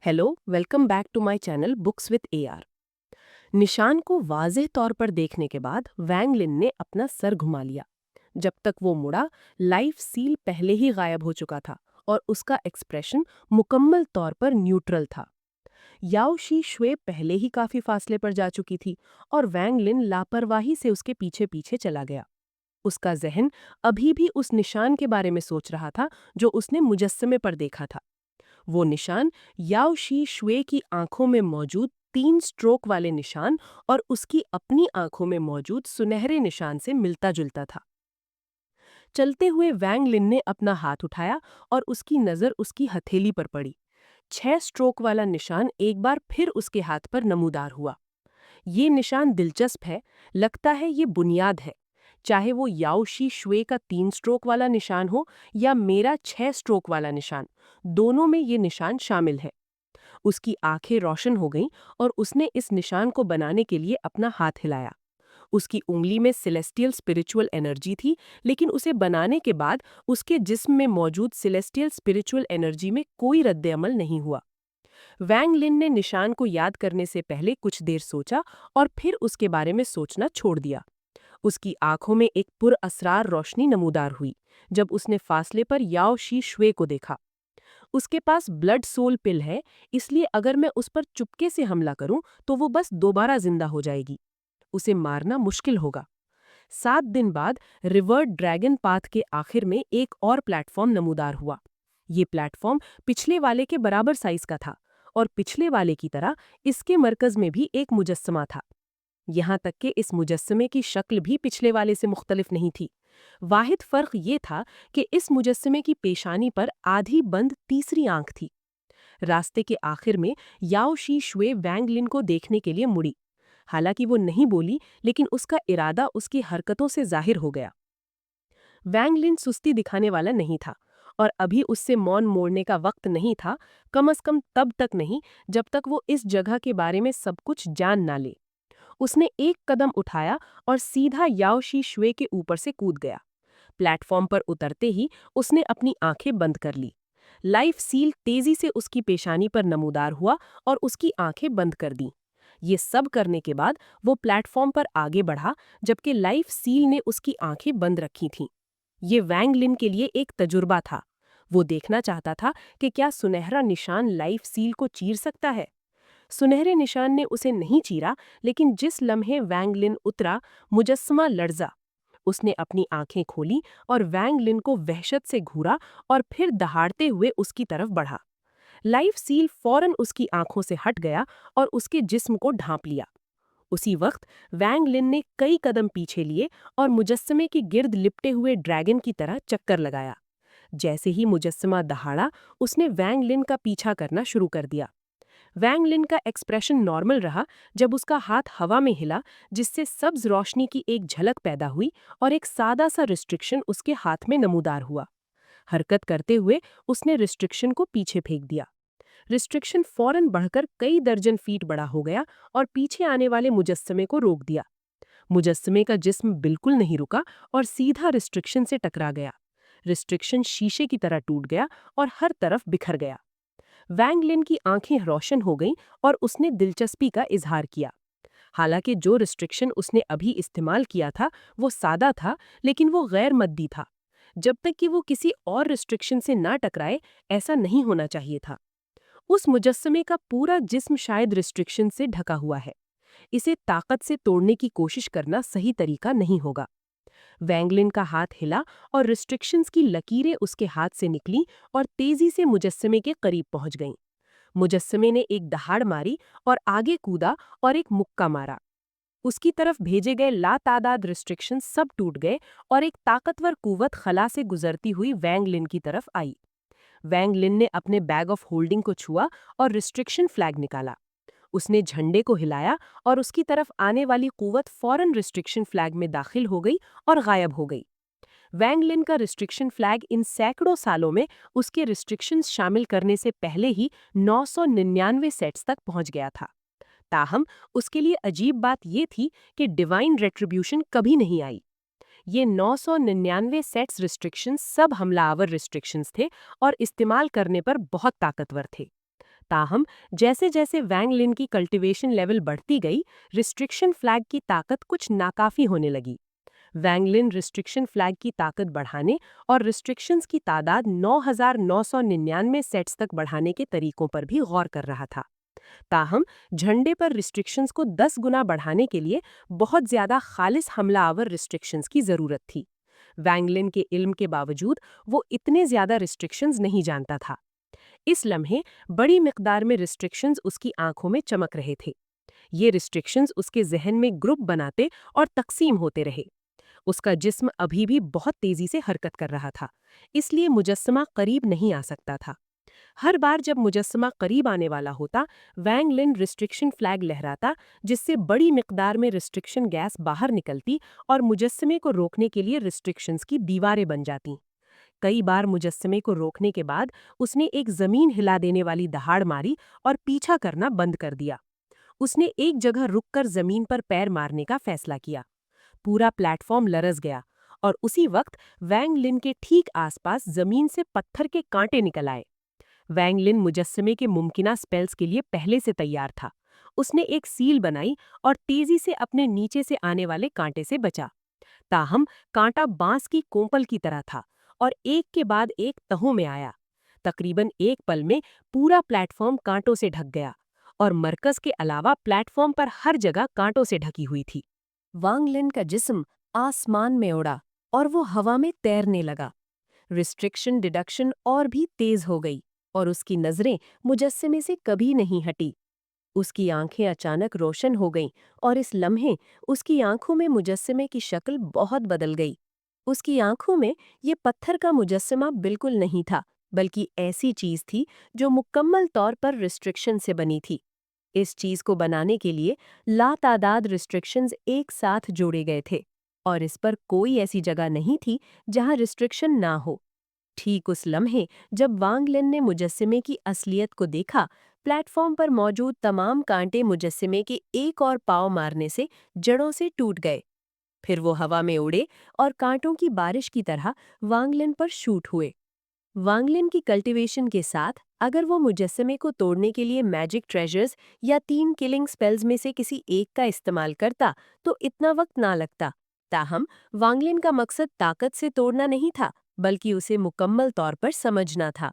Hello, welcome back to my channel books with AR. निशान को वाज़ेह तौर पर देखने के बाद वैंग लिन ने अपना सर घुमा लिया। जब तक वो मुड़ा, लाइफ सील पहले ही गायब हो चुका था और उसका एक्सप्रेशन मुकम्मल तौर पर न्यूट्रल था। याओ शी शुए पहले ही काफी फासले पर जा चुकी थी और वैंग लिन लापरवाही से उसके पीछे पीछे चला गया। उसका जहन अभी भी उस निशान के बारे में सोच रहा था जो उसने मुजस्समे पर देखा था। वो निशान याओ शी शुए की आंखों में मौजूद 3 स्ट्रोक वाले निशान और उसकी अपनी आंखों में मौजूद सुनहरे निशान से मिलता जुलता था। चलते हुए वैंग लिन ने अपना हाथ उठाया और उसकी नजर उसकी हथेली पर पड़ी। 6 स्ट्रोक वाला निशान एक बार फिर उसके हाथ पर नमूदार हुआ। ये निशान दिलचस्प है, लगता है ये बुनियाद है। चाहे वो याओ शी शुए का 3 स्ट्रोक वाला निशान हो या मेरा 6 स्ट्रोक वाला निशान, दोनों में ये निशान शामिल है। उसकी आंखें रोशन हो गईं और उसने इस निशान को बनाने के लिए अपना हाथ हिलाया। उसकी उंगली में सेलेस्टियल स्पिरिचुअल एनर्जी थी, लेकिन उसे बनाने के बाद उसके जिस्म में मौजूद सेलेस्टियल स्पिरिचुअल एनर्जी में कोई रद्द-ए-अमल नहीं हुआ। वैंग लिन ने निशान को याद करने से पहले कुछ देर सोचा और फिर उसके बारे में सोचना छोड़ दिया। उसकी आंखों में एक पुरअसरार रोशनी नमूदार हुई जब उसने फासले पर याओ शी शुए को देखा। उसके पास ब्लड सोल पिल है, इसलिए अगर मैं उस पर चुपके से हमला करूं तो वो बस दोबारा जिंदा हो जाएगी। उसे मारना मुश्किल होगा। 7 दिन बाद रिवर्ड ड्रैगन पाथ के आखिर में एक और प्लेटफॉर्म नमूदार हुआ। ये प्लेटफॉर्म पिछले वाले के बराबर साइज का था और पिछले वाले की तरह इसके मरकज में भी एक मुजस्समा था। यहाँ तक कि इस मुजस्समे की शक्ल भी पिछले वाले से मुख्तलिफ नहीं थी। वाहिद फर्क ये था कि इस मुजस्समे की पेशानी पर आधी बंद तीसरी आंख थी। रास्ते के आखिर में याओ शी शुए वैंग लिन को देखने के लिए मुड़ी। हालांकि वो नहीं बोली, लेकिन उसका इरादा उसकी हरकतों से जाहिर हो गया। वैंग लिन सुस्ती दिखाने वाला नहीं था और अभी उससे मौन मोड़ने का वक्त नहीं था, कम से कम तब तक नहीं जब तक वो इस जगह के बारे में सब कुछ जान ना ले। उसने एक कदम उठाया और सीधा याओ शी शुए के ऊपर से कूद गया। प्लेटफॉर्म पर उतरते ही उसने अपनी आंखें बंद कर ली। लाइफ सील तेजी से उसकी पेशानी पर नमूदार हुआ और उसकी आंखें बंद कर दी। ये सब करने के बाद वो प्लेटफॉर्म पर आगे बढ़ा, जबकि लाइफ सील ने उसकी आंखें बंद रखी थीं। ये वैंग लिन के लिए एक तजुर्बा था। वो देखना चाहता था कि क्या सुनहरा निशान लाइफ सील को चीर सकता है। सुनहरे निशान ने उसे नहीं चीरा, लेकिन जिस लम्हे वैंग लिन उतरा, मुजस्समा लर्जा। उसने अपनी आंखें खोली और वैंग लिन को वहशत से घूरा और फिर दहाड़ते हुए उसकी तरफ बढ़ा। लाइफ सील फौरन उसकी आंखों से हट गया और उसके जिस्म को ढांप लिया। उसी वक्त वैंग लिन ने कई कदम पीछे लिए और मुजस्समे के गिर्द लिपटे हुए ड्रैगन की तरह चक्कर लगाया। जैसे ही मुजस्समा दहाड़ा, उसने वैंग लिन का पीछा करना शुरू कर दिया। वैंग लिन का एक्सप्रेशन नॉर्मल रहा जब उसका हाथ हवा में हिला, जिससे सब्ज रोशनी की एक झलक पैदा हुई और एक सादा सा रिस्ट्रिक्शन उसके हाथ में नमूदार हुआ। हरकत करते हुए उसने रिस्ट्रिक्शन को पीछे फेंक दिया। रिस्ट्रिक्शन फौरन बढ़कर कई दर्जन फीट बड़ा हो गया और पीछे आने वाले मुजस्समे को रोक दिया। मुजस्समे का जिस्म बिल्कुल नहीं रुका और सीधा रिस्ट्रिक्शन से टकरा गया। रिस्ट्रिक्शन शीशे की तरह टूट गया और हर तरफ बिखर गया। वैंग लिन की आंखें रोशन हो गईं और उसने दिलचस्पी का इजहार किया। हालांकि जो रिस्ट्रिक्शन उसने अभी इस्तेमाल किया था वो सादा था, लेकिन वो गैर मद्दी था। जब तक कि वो किसी और रिस्ट्रिक्शन से ना टकराए, ऐसा नहीं होना चाहिए था। उस मुजस्समे का पूरा जिस्म शायद रिस्ट्रिक्शन से ढका हुआ है। इसे ताकत से तोड़ने की कोशिश करना सही तरीका नहीं होगा। वैंगलिन का हाथ हिला और रिस्ट्रिक्शंस की लकीरें उसके हाथ से निकलीं और तेजी से मुजस्समे के करीब पहुंच गईं। मुजस्समे ने एक दहाड़ मारी और आगे कूदा और एक मुक्का मारा। उसकी तरफ भेजे गए लातादाद रिस्ट्रिक्शन सब टूट गए और एक ताकतवर कुव्वत खला से गुजरती हुई वैंग लिन की तरफ आई। वैंग लिन ने अपने बैग ऑफ होल्डिंग को छुआ और रिस्ट्रिक्शन फ्लैग निकाला। उसने झंडे को हिलाया और उसकी तरफ आने वाली कुव्वत फौरन रिस्ट्रिक्शन फ्लैग में दाखिल हो गई और गायब हो गई। वैंग लिन का रिस्ट्रिक्शन फ्लैग इन सैकड़ों सालों में उसके रिस्ट्रिक्शंस शामिल करने से पहले ही 999 सेट्स तक पहुंच गया था। ताहम उसके लिए अजीब बात ये थी कि डिवाइन रेट्रिब्यूशन कभी नहीं आई। ये 999 सेट्स रिस्ट्रिक्शंस सब हमलावर रिस्ट्रिक्शंस थे और इस्तेमाल करने पर बहुत ताकतवर थे। ताहम जैसे जैसे वैंग लिन की कल्टीवेशन लेवल बढ़ती गई, रिस्ट्रिक्शन फ्लैग की ताकत कुछ नाकाफी होने लगी। वैंग लिन रिस्ट्रिक्शन फ्लैग की ताकत बढ़ाने और रिस्ट्रिक्शंस की तादाद 9,999 सेट्स तक बढ़ाने के तरीकों पर भी गौर कर रहा था। ताहम झंडे पर रिस्ट्रिक्शंस को 10 गुना बढ़ाने के लिए बहुत ज्यादा खालिस हमलावर रिस्ट्रिक्शंस की जरूरत थी। वैंगलिन के इल्म के बावजूद वो इतने ज्यादा रिस्ट्रिक्शंस नहीं जानता था। इस लम्हे बड़ी मिकदार में रिस्ट्रिक्शंस उसकी आंखों में चमक रहे थे। ये रिस्ट्रिक्शंस उसके जहन में ग्रुप बनाते और तकसीम होते रहे। उसका जिस्म अभी भी बहुत तेजी से हरकत कर रहा था, इसलिए मुजस्समा करीब नहीं आ सकता था। हर बार जब मुजस्समा करीब आने वाला होता, वैंग लिन रिस्ट्रिक्शन फ्लैग लहराता, जिससे बड़ी मिकदार में रिस्ट्रिक्शन गैस बाहर निकलती और मुजस्समे को रोकने के लिए रिस्ट्रिक्शंस की दीवारें बन जाती। कई बार मुजस्समे को रोकने के बाद उसने एक जमीन हिला देने वाली दहाड़ मारी और पीछा करना बंद कर दिया। उसने एक जगह रुककर जमीन पर पैर मारने का फैसला किया। पूरा प्लेटफॉर्म लरज गया और उसी वक्त वैंग लिन के ठीक आसपास जमीन से पत्थर के कांटे निकल आए। वैंग लिन मुजस्समे के मुमकिना स्पेल्स के लिए पहले से तैयार था। उसने एक सील बनाई और तेजी से अपने नीचे से आने वाले कांटे से बचा। ताहम कांटा बांस की कोंपल की तरह था और एक के बाद एक तहों में आया। तकरीबन एक पल में पूरा प्लेटफॉर्म कांटों से ढक गया और मरकज के अलावा प्लेटफॉर्म पर हर जगह कांटों से ढकी हुई थी। वांग लिन का जिस्म आसमान में उड़ा और वो हवा में तैरने लगा। रिस्ट्रिक्शन डिडक्शन और भी तेज हो गई और उसकी नजरें मुजस्समे से कभी नहीं हटी। उसकी आंखें अचानक रोशन हो गईं और इस लम्हे उसकी आंखों में मुजस्समे की शक्ल बहुत बदल गई। उसकी आंखों में ये पत्थर का मुजस्समा बिल्कुल नहीं था, बल्कि ऐसी चीज थी जो मुकम्मल तौर पर रिस्ट्रिक्शन से बनी थी। इस चीज को बनाने के लिए लातादाद रिस्ट्रिक्शंस एक साथ जोड़े गए थे और इस पर कोई ऐसी जगह नहीं थी जहां रिस्ट्रिक्शन ना हो। ठीक उस लम्हे जब वांग लिन ने मुजस्समे की असलियत को देखा, प्लेटफॉर्म पर मौजूद तमाम कांटे मुजस्समे के एक और पाँव मारने से जड़ों से टूट गए। फिर वो हवा में उड़े और कांटों की बारिश की तरह वांग लिन पर शूट हुए। वांगलिन की कल्टीवेशन के साथ अगर वो मुजस्समे को तोड़ने के लिए मैजिक ट्रेजर्स या 3 किलिंग स्पेल्स में से किसी एक का इस्तेमाल करता तो इतना वक्त ना लगता। ताहम वांगलिन का मकसद ताकत से तोड़ना नहीं था, बल्कि उसे मुकम्मल तौर पर समझना था।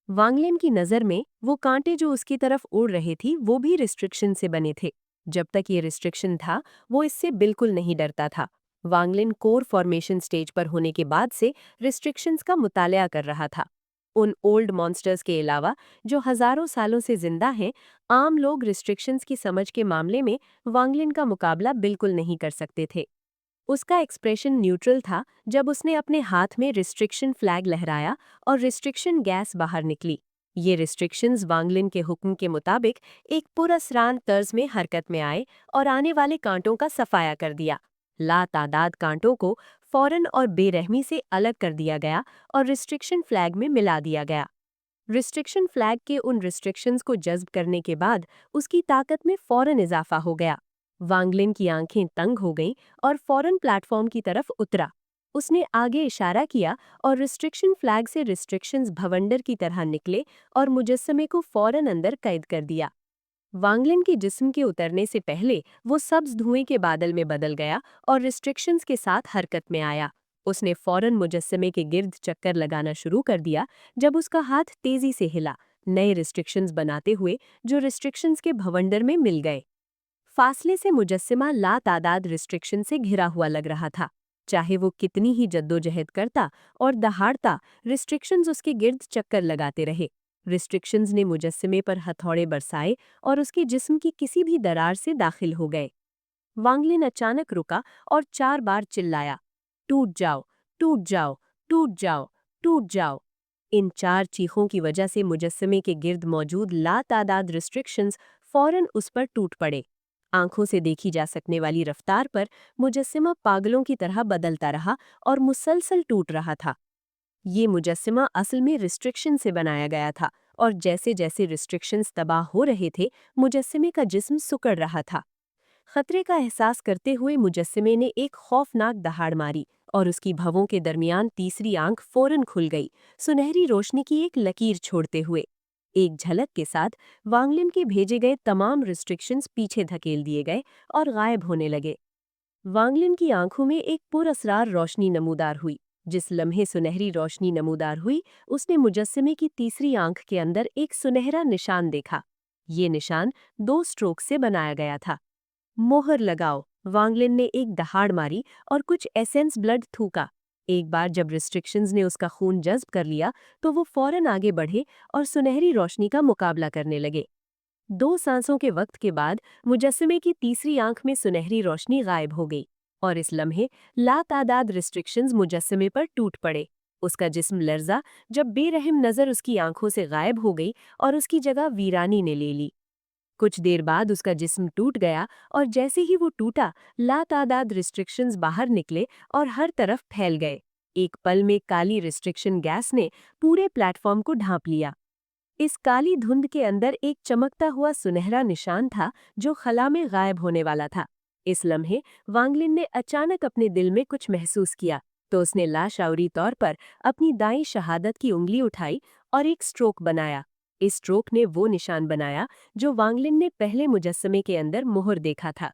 वांगलिन की नज़र में वो कांटे जो उसकी तरफ उड़ रहे थी वो भी रिस्ट्रिक्शन से बने थे। जब तक ये रिस्ट्रिक्शन था वो इससे बिल्कुल नहीं डरता था। वांगलिन कोर फॉर्मेशन स्टेज पर होने के बाद से रिस्ट्रिक्शंस का मुतालिया कर रहा था। उन ओल्ड मॉन्स्टर्स के अलावा जो हजारों सालों से जिंदा हैं, आम लोग रिस्ट्रिक्शंस की समझ के मामले में वांगलिन का मुकाबला बिल्कुल नहीं कर सकते थे। उसका एक्सप्रेशन न्यूट्रल था जब उसने अपने हाथ में रिस्ट्रिक्शन फ्लैग लहराया और रिस्ट्रिक्शन गैस बाहर निकली। ये रिस्ट्रिक्शंस वांगलिन के हुक्म के मुताबिक एक पुरअसरान तर्ज में हरकत में आए और आने वाले कांटों का सफाया कर दिया। लातादाद कांटों को फौरन और बेरहमी से अलग कर दिया गया और रिस्ट्रिक्शन फ्लैग में मिला दिया गया। रिस्ट्रिक्शन फ्लैग के उन रिस्ट्रिक्शंस को जज्ब करने के बाद उसकी ताकत में फौरन इजाफा हो गया। वांगलिन की आंखें तंग हो गईं और फौरन प्लेटफॉर्म की तरफ उतरा। उसने आगे इशारा किया और रिस्ट्रिक्शन फ्लैग से रिस्ट्रिक्शंस भवंडर की तरह निकले और मुजस्समे को फौरन अंदर कैद कर दिया। वांगलिन के जिस्म के उतरने से पहले वो सब्ज धुएं के बादल में बदल गया और रिस्ट्रिक्शंस के साथ हरकत में आया। उसने फौरन मुजस्समे के गिर्द चक्कर लगाना शुरू कर दिया जब उसका हाथ तेजी से हिला, नए रिस्ट्रिक्शंस बनाते हुए जो रिस्ट्रिक्शंस के भवंडर में मिल गए। फासले से मुजस्समा लातादाद रिस्ट्रिक्शन से घिरा हुआ लग रहा था। चाहे वो कितनी ही जद्दोजहद करता और दहाड़ता, रिस्ट्रिक्शंस उसके गिर्द चक्कर लगाते रहे। रिस्ट्रिक्शंस ने मुजस्समे पर हथौड़े बरसाए और उसके जिस्म की किसी भी दरार से दाखिल हो गए। वांगलिन अचानक रुका और 4 बार चिल्लाया, टूट जाओ, टूट जाओ, टूट जाओ, टूट जाओ। इन 4 चीखों की वजह से मुजस्समे के गिर्द मौजूद लातादाद रिस्ट्रिक्शंस फौरन उस पर टूट पड़े। आंखों से देखी जा सकने वाली रफ्तार पर मुजस्समा पागलों की तरह बदलता रहा और मुसलसल टूट रहा था। ये मुजस्समा असल में रिस्ट्रिक्शन से बनाया गया था और जैसे जैसे रिस्ट्रिक्शंस तबाह हो रहे थे, मुजस्समे का जिस्म सुकड़ रहा था। खतरे का एहसास करते हुए मुजस्समे ने एक खौफनाक दहाड़ मारी और उसकी भवों के दरमियान तीसरी आंख फौरन खुल गई, सुनहरी रोशनी की एक लकीर छोड़ते हुए। एक झलक के साथ वांगलिन के भेजे गए तमाम रिस्ट्रिक्शंस पीछे धकेल दिए गए और गायब होने लगे। वांगलिन की आंखों में एक पुरअसरार रोशनी नमूदार हुई। जिस लम्हे सुनहरी रोशनी नमूदार हुई, उसने मुजस्समे की तीसरी आंख के अंदर एक सुनहरा निशान देखा। ये निशान 2 स्ट्रोक से बनाया गया था। मोहर लगाओ, वांगलिन ने एक दहाड़ मारी और कुछ एसेंस ब्लड थूका। एक बार जब रिस्ट्रिक्शंस ने उसका खून जज्ब कर लिया, तो वो फौरन आगे बढ़े और सुनहरी रोशनी का मुकाबला करने लगे। 2 सांसों के वक्त के बाद मुजस्समे की तीसरी आंख में सुनहरी रोशनी गायब हो गई और इस लम्हे लातादाद रिस्ट्रिक्शंस मुजस्समे पर टूट पड़े। उसका जिस्म लर्जा जब बेरहम नजर उसकी आंखों से गायब हो गई और उसकी जगह वीरानी ने ले ली। कुछ देर बाद उसका जिस्म टूट गया और जैसे ही वो टूटा, लातादाद रिस्ट्रिक्शंस बाहर निकले और हर तरफ फैल गए। एक पल में काली रिस्ट्रिक्शन गैस ने पूरे प्लेटफॉर्म को ढांप लिया। इस काली धुंध के अंदर एक चमकता हुआ सुनहरा निशान था जो खला में गायब होने वाला था। इस लम्हे वांगलिन ने अचानक अपने दिल में कुछ महसूस किया, तो उसने लाशौरी तौर पर अपनी दाईं शहादत की उंगली उठाई और एक स्ट्रोक बनाया। इस स्ट्रोक ने वो निशान बनाया जो वांगलिन ने पहले मुजस्समे के अंदर मुहर देखा था।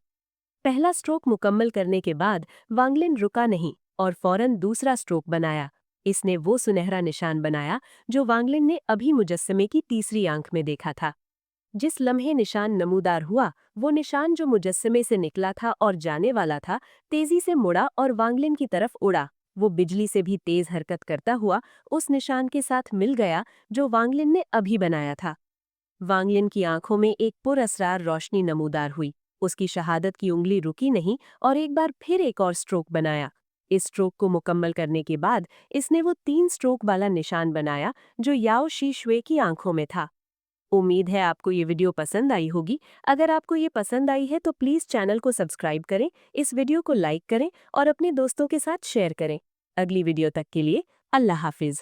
पहला स्ट्रोक मुकम्मल करने के बाद वांगलिन रुका नहीं और फौरन दूसरा स्ट्रोक बनाया। इसने वो सुनहरा निशान बनाया जो वांगलिन ने अभी मुजस्समे की तीसरी आंख में देखा था। जिस लम्हे निशान नमूदार हुआ, वो निशान जो मुजस्समे से निकला था और जाने वाला था, तेजी से मुड़ा और वांगलिन की तरफ उड़ा। वो बिजली से भी तेज हरकत करता हुआ उस निशान के साथ मिल गया जो वांगलिन ने अभी बनाया था। वांगलिन की आंखों में एक पुरअसरार रोशनी नमूदार हुई। उसकी शहादत की उंगली रुकी नहीं और एक बार फिर एक और स्ट्रोक बनाया। इस स्ट्रोक को मुकम्मल करने के बाद इसने वो 3 स्ट्रोक वाला निशान बनाया जो याओ शी शुए की आंखों में था। उम्मीद है आपको ये वीडियो पसंद आई होगी। अगर आपको ये पसंद आई है तो प्लीज़ चैनल को सब्सक्राइब करें, इस वीडियो को लाइक करें और अपने दोस्तों के साथ शेयर करें। अगली वीडियो तक के लिए अल्लाह हाफिज़।